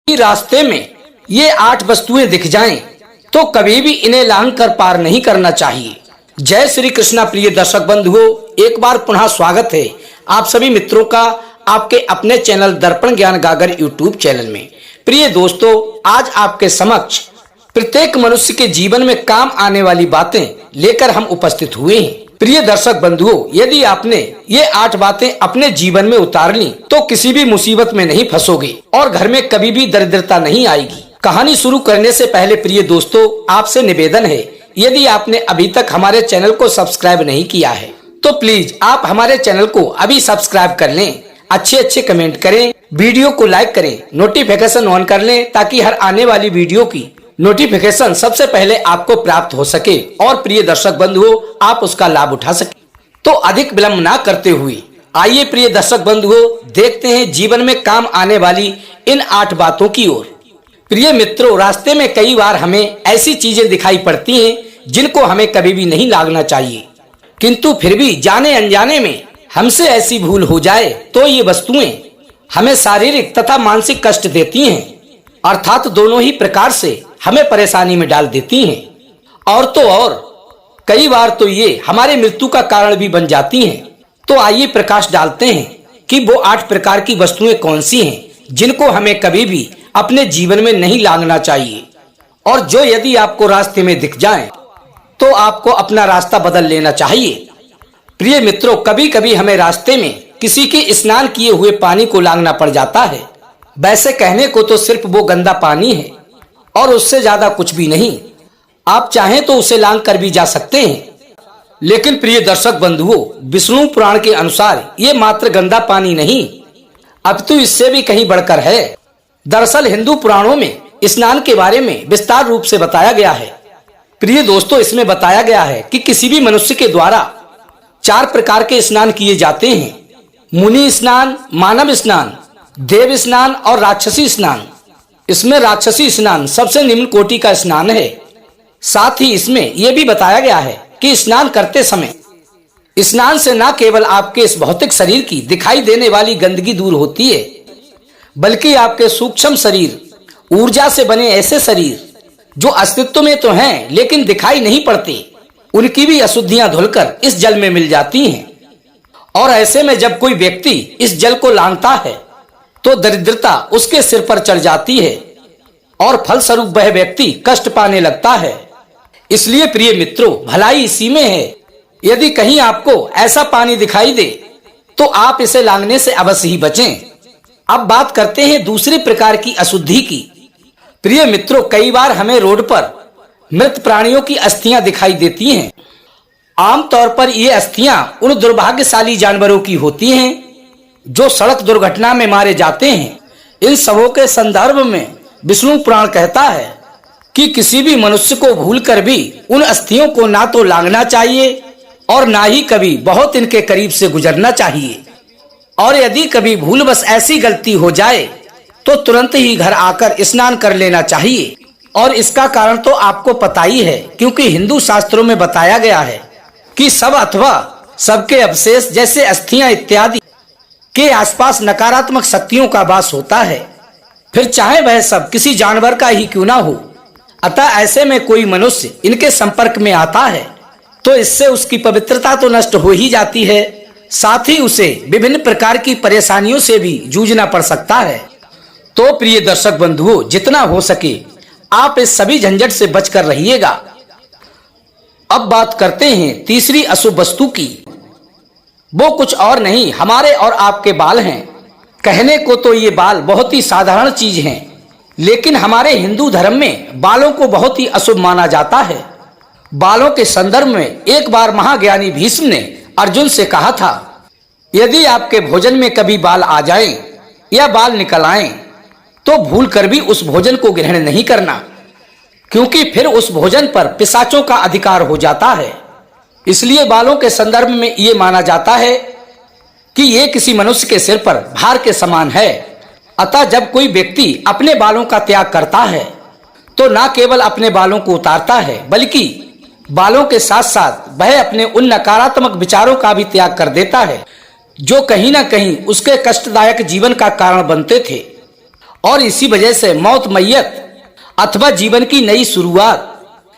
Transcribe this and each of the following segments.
कि रास्ते में ये 8 वस्तुएं दिख जाएं तो कभी भी इन्हें लांघ कर पार नहीं करना चाहिए। जय श्री कृष्णा। प्रिय दर्शक बंधुओं, एक बार पुनः स्वागत है आप सभी मित्रों का आपके अपने चैनल दर्पण ज्ञान गागर यूट्यूब चैनल में। प्रिय दोस्तों, आज आपके समक्ष प्रत्येक मनुष्य के जीवन में काम आने वाली बातें लेकर हम उपस्थित हुए हैं। प्रिय दर्शक बंधुओं, यदि आपने ये 8 बातें अपने जीवन में उतार ली तो किसी भी मुसीबत में नहीं फंसोगे और घर में कभी भी दरिद्रता नहीं आएगी। कहानी शुरू करने से पहले प्रिय दोस्तों, आपसे निवेदन है, यदि आपने अभी तक हमारे चैनल को सब्सक्राइब नहीं किया है तो प्लीज आप हमारे चैनल को अभी सब्सक्राइब कर लें, अच्छे कमेंट करें, वीडियो को लाइक करें, नोटिफिकेशन ऑन कर लें ताकि हर आने वाली वीडियो की नोटिफिकेशन सबसे पहले आपको प्राप्त हो सके और प्रिय दर्शक बंधुओं आप उसका लाभ उठा सके। तो अधिक विलंब ना करते हुए आइए प्रिय दर्शक बंधुओं देखते हैं जीवन में काम आने वाली इन 8 बातों की ओर। प्रिय मित्रों, रास्ते में कई बार हमें ऐसी चीजें दिखाई पड़ती हैं जिनको हमें कभी भी नहीं लागना चाहिए, किंतु फिर भी जाने अनजाने में हमसे ऐसी भूल हो जाए तो ये वस्तुएं हमें शारीरिक तथा मानसिक कष्ट देती हैं, अर्थात दोनों ही प्रकार से हमें परेशानी में डाल देती हैं। और तो और कई बार तो ये हमारे मृत्यु का कारण भी बन जाती हैं। तो आइए प्रकाश डालते हैं कि वो 8 प्रकार की वस्तुएं कौन सी हैं जिनको हमें कभी भी अपने जीवन में नहीं लांघना चाहिए और जो यदि आपको रास्ते में दिख जाएं तो आपको अपना रास्ता बदल लेना चाहिए। प्रिय मित्रों, कभी कभी हमें रास्ते में किसी के स्नान किए हुए पानी को लांघना पड़ जाता है। वैसे कहने को तो सिर्फ वो गंदा पानी है और उससे ज्यादा कुछ भी नहीं, आप चाहें तो उसे लांघ कर भी जा सकते हैं। लेकिन प्रिय दर्शक बंधुओं, विष्णु पुराण के अनुसार ये मात्र गंदा पानी नहीं, अब तो इससे भी कहीं बढ़कर है। दरअसल हिंदू पुराणों में स्नान के बारे में विस्तार रूप से बताया गया है। प्रिय दोस्तों, इसमें बताया गया है कि किसी भी मनुष्य के द्वारा 4 प्रकार के स्नान किए जाते हैं: मुनि स्नान, मानव स्नान, देव स्नान और राक्षसी स्नान। इसमें राक्षसी स्नान सबसे निम्न कोटि का स्नान है। साथ ही इसमें यह भी बताया गया है कि स्नान करते समय स्नान से न केवल आपके इस भौतिक शरीर की दिखाई देने वाली गंदगी दूर होती है, बल्कि आपके सूक्ष्म शरीर, ऊर्जा से बने ऐसे शरीर जो अस्तित्व में तो हैं लेकिन दिखाई नहीं पड़ते, उनकी भी अशुद्धियां धुलकर इस जल में मिल जाती हैं। और ऐसे में जब कोई व्यक्ति इस जल को लांघता है तो दरिद्रता उसके सिर पर चढ़ जाती है और फलस्वरूप वह व्यक्ति कष्ट पाने लगता है। इसलिए प्रिय मित्रों, भलाई इसी में है। यदि कहीं आपको ऐसा पानी दिखाई दे तो आप इसे लांघने से अवश्य ही बचें। अब बात करते हैं दूसरे प्रकार की अशुद्धि की। प्रिय मित्रों, कई बार हमें रोड पर मृत प्राणियों की अस्थियां दिखाई देती हैं। आमतौर पर ये अस्थियां उन दुर्भाग्यशाली जानवरों की होती हैं जो सड़क दुर्घटना में मारे जाते हैं। इन सबों के संदर्भ में विष्णु पुराण कहता है कि किसी भी मनुष्य को भूलकर भी उन अस्थियों को ना तो लांघना चाहिए और ना ही कभी बहुत इनके करीब से गुजरना चाहिए। और यदि कभी भूलवश ऐसी गलती हो जाए तो तुरंत ही घर आकर स्नान कर लेना चाहिए। और इसका कारण तो आपको पता ही है, क्योंकि हिंदू शास्त्रों में बताया गया है कि सब अथवा सबके अवशेष जैसे अस्थियां इत्यादि के आसपास नकारात्मक शक्तियों का वास होता है, फिर चाहे वह सब किसी जानवर का ही क्यों ना हो। अतः ऐसे में कोई मनुष्य इनके संपर्क में आता है तो इससे उसकी पवित्रता तो नष्ट हो ही जाती है, साथ ही उसे विभिन्न प्रकार की परेशानियों से भी जूझना पड़ सकता है। तो प्रिय दर्शक बंधुओं, जितना हो सके आप इस सभी झंझट से बचकर रहिएगा। अब बात करते हैं तीसरी अशुभ वस्तु की। वो कुछ और नहीं, हमारे और आपके बाल हैं। कहने को तो ये बाल बहुत ही साधारण चीज हैं, लेकिन हमारे हिंदू धर्म में बालों को बहुत ही अशुभ माना जाता है। बालों के संदर्भ में एक बार महाज्ञानी भीष्म ने अर्जुन से कहा था, यदि आपके भोजन में कभी बाल आ जाएं या बाल निकल आएं तो भूल कर भी उस भोजन को ग्रहण नहीं करना, क्योंकि फिर उस भोजन पर पिशाचों का अधिकार हो जाता है। इसलिए बालों के संदर्भ में ये माना जाता है कि ये किसी मनुष्य के सिर पर भार के समान है। अतः जब कोई व्यक्ति अपने बालों का त्याग करता है तो न केवल अपने बालों को उतारता है, बल्कि बालों के साथ साथ वह अपने उन नकारात्मक विचारों का भी त्याग कर देता है जो कहीं ना कहीं उसके कष्टदायक जीवन का कारण बनते थे। और इसी वजह से मौत, मैयत अथवा जीवन की नई शुरुआत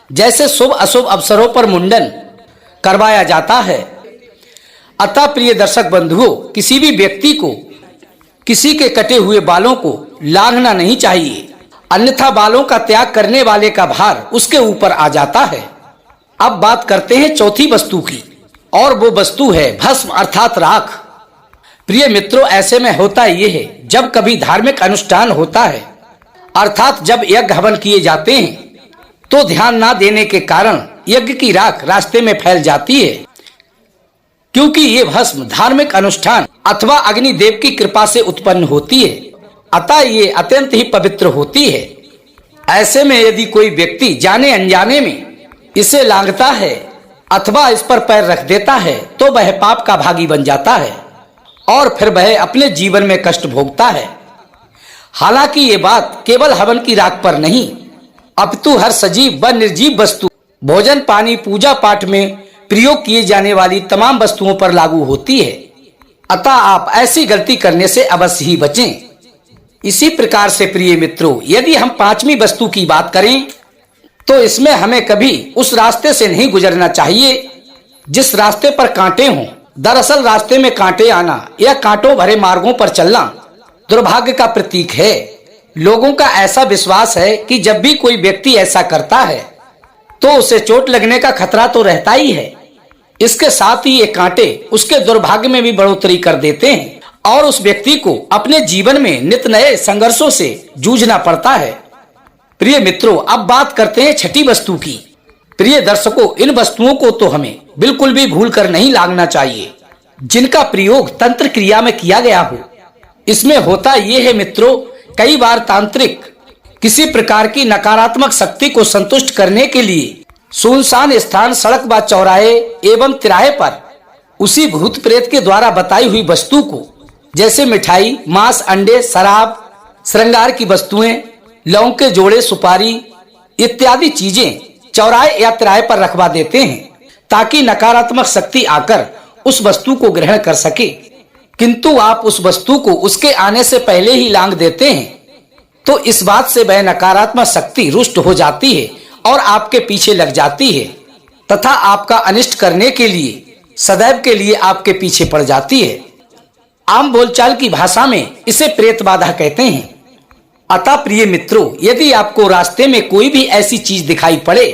जैसे शुभ अशुभ अवसरों पर मुंडन करवाया जाता है। अतः प्रिय दर्शक बंधुओं, किसी भी व्यक्ति को किसी के कटे हुए बालों को लांघना नहीं चाहिए, अन्यथा बालों का त्याग करने वाले का भार उसके ऊपर आ जाता है। अब बात करते हैं चौथी वस्तु की, और वो वस्तु है भस्म अर्थात राख। प्रिय मित्रों, ऐसे में होता यह है, जब कभी धार्मिक अनुष्ठान होता है अर्थात जब यज्ञ हवन किए जाते हैं तो ध्यान ना देने के कारण यज्ञ की राख रास्ते में फैल जाती है, क्योंकि ये भस्म धार्मिक अनुष्ठान अथवा अग्निदेव की कृपा से उत्पन्न होती है, अतः ये अत्यंत ही पवित्र होती है। ऐसे में यदि कोई व्यक्ति जाने अनजाने में इसे लांघता है अथवा इस पर पैर रख देता है तो वह पाप का भागी बन जाता है और फिर वह अपने जीवन में कष्ट भोगता है। हालांकि ये बात केवल हवन की राख पर नहीं, अपितु हर सजीव व निर्जीव वस्तु, भोजन, पानी, पूजा पाठ में प्रयोग किए जाने वाली तमाम वस्तुओं पर लागू होती है। अतः आप ऐसी गलती करने से अवश्य ही बचें। इसी प्रकार से प्रिय मित्रों, यदि हम पांचवी वस्तु की बात करें तो इसमें हमें कभी उस रास्ते से नहीं गुजरना चाहिए जिस रास्ते पर कांटे हों। दरअसल रास्ते में कांटे आना या कांटों भरे मार्गों पर चलना दुर्भाग्य का प्रतीक है। लोगों का ऐसा विश्वास है कि जब भी कोई व्यक्ति ऐसा करता है तो उसे चोट लगने का खतरा तो रहता ही है, इसके साथ ही ये कांटे उसके दुर्भाग्य में भी बढ़ोतरी कर देते हैं और उस व्यक्ति को अपने जीवन में नित नए संघर्षों से जूझना पड़ता है। प्रिय मित्रों, अब बात करते हैं छठी वस्तु की। प्रिय दर्शकों, इन वस्तुओं को तो हमें बिल्कुल भी भूल कर नहीं लांघना चाहिए जिनका प्रयोग तंत्र क्रिया में किया गया हो। इसमें होता यह है मित्रों, कई बार तांत्रिक किसी प्रकार की नकारात्मक शक्ति को संतुष्ट करने के लिए सुनसान स्थान, सड़क व चौराहे एवं तिराहे पर उसी भूत प्रेत के द्वारा बताई हुई वस्तु को, जैसे मिठाई, मांस, अंडे, शराब, श्रृंगार की वस्तुएं, लौंग के जोड़े, सुपारी इत्यादि चीजें चौराहे या तिराहे पर रखवा देते हैं ताकि नकारात्मक शक्ति आकर उस वस्तु को ग्रहण कर सके। किंतु आप उस वस्तु को उसके आने से पहले ही लांघ देते हैं तो इस बात से वह नकारात्मक शक्ति रुष्ट हो जाती है और आपके पीछे लग जाती है तथा आपका अनिष्ट करने के लिए सदैव के लिए आपके पीछे पड़ जाती है। आम बोलचाल की भाषा में इसे प्रेत बाधा कहते हैं। अतः प्रिय मित्रों, यदि आपको रास्ते में कोई भी ऐसी चीज दिखाई पड़े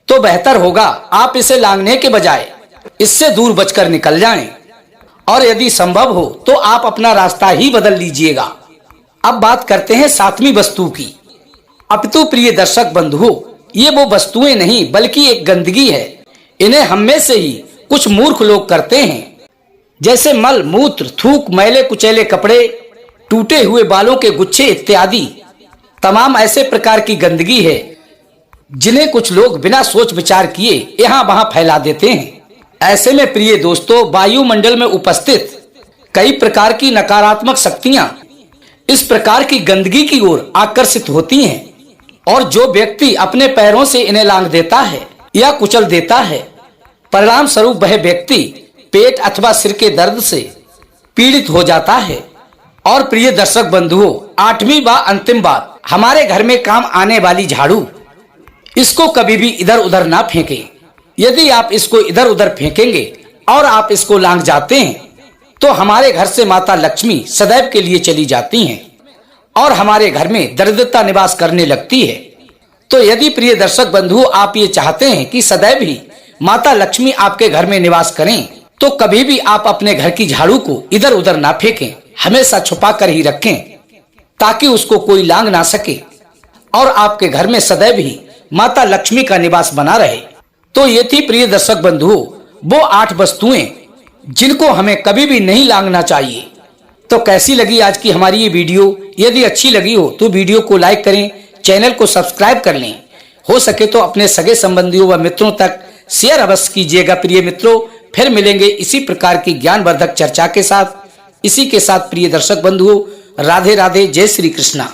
तो बेहतर होगा आप इसे लांघने के बजाय इससे दूर बचकर निकल जाएं और यदि संभव हो तो आप अपना रास्ता ही बदल लीजिएगा। अब बात करते हैं सातवीं वस्तु की। अपितु प्रिय दर्शक बंधुओं, ये वो वस्तुएं नहीं बल्कि एक गंदगी है। इन्हें हम में से ही कुछ मूर्ख लोग करते हैं, जैसे मल मूत्र, थूक, मैले कुचैले कपड़े, टूटे हुए बालों के गुच्छे इत्यादि तमाम ऐसे प्रकार की गंदगी है जिन्हें कुछ लोग बिना सोच विचार किए यहाँ वहां फैला देते हैं। ऐसे में प्रिय दोस्तों, वायुमंडल में उपस्थित कई प्रकार की नकारात्मक शक्तियां इस प्रकार की गंदगी की ओर आकर्षित होती हैं और जो व्यक्ति अपने पैरों से इन्हें लांघ देता है या कुचल देता है, परिणाम स्वरूप वह व्यक्ति पेट अथवा सिर के दर्द से पीड़ित हो जाता है। और प्रिय दर्शक बंधुओं, आठवीं व अंतिम बात, हमारे घर में काम आने वाली झाड़ू, इसको कभी भी इधर उधर ना फेंकें। यदि आप इसको इधर उधर फेंकेंगे और आप इसको लांघ जाते हैं तो हमारे घर से माता लक्ष्मी सदैव के लिए चली जाती हैं और हमारे घर में दरिद्रता निवास करने लगती है। तो यदि प्रिय दर्शक बंधुओं आप ये चाहते हैं कि सदैव ही माता लक्ष्मी आपके घर में निवास करें तो कभी भी आप अपने घर की झाड़ू को इधर उधर ना फेंकें, हमेशा छुपा कर ही रखें ताकि उसको कोई लांघ ना सके और आपके घर में सदैव ही माता लक्ष्मी का निवास बना रहे। तो ये थी प्रिय दर्शक बंधुओं वो 8 वस्तुएं जिनको हमें कभी भी नहीं लांघना चाहिए। तो कैसी लगी आज की हमारी ये वीडियो? यदि अच्छी लगी हो तो वीडियो को लाइक करें, चैनल को सब्सक्राइब कर लें, हो सके तो अपने सगे संबंधियों व मित्रों तक शेयर अवश्य कीजिएगा। प्रिय मित्रों, फिर मिलेंगे इसी प्रकार की ज्ञानवर्धक चर्चा के साथ। इसी के साथ प्रिय दर्शक बंधुओं, राधे राधे, जय श्री कृष्णा।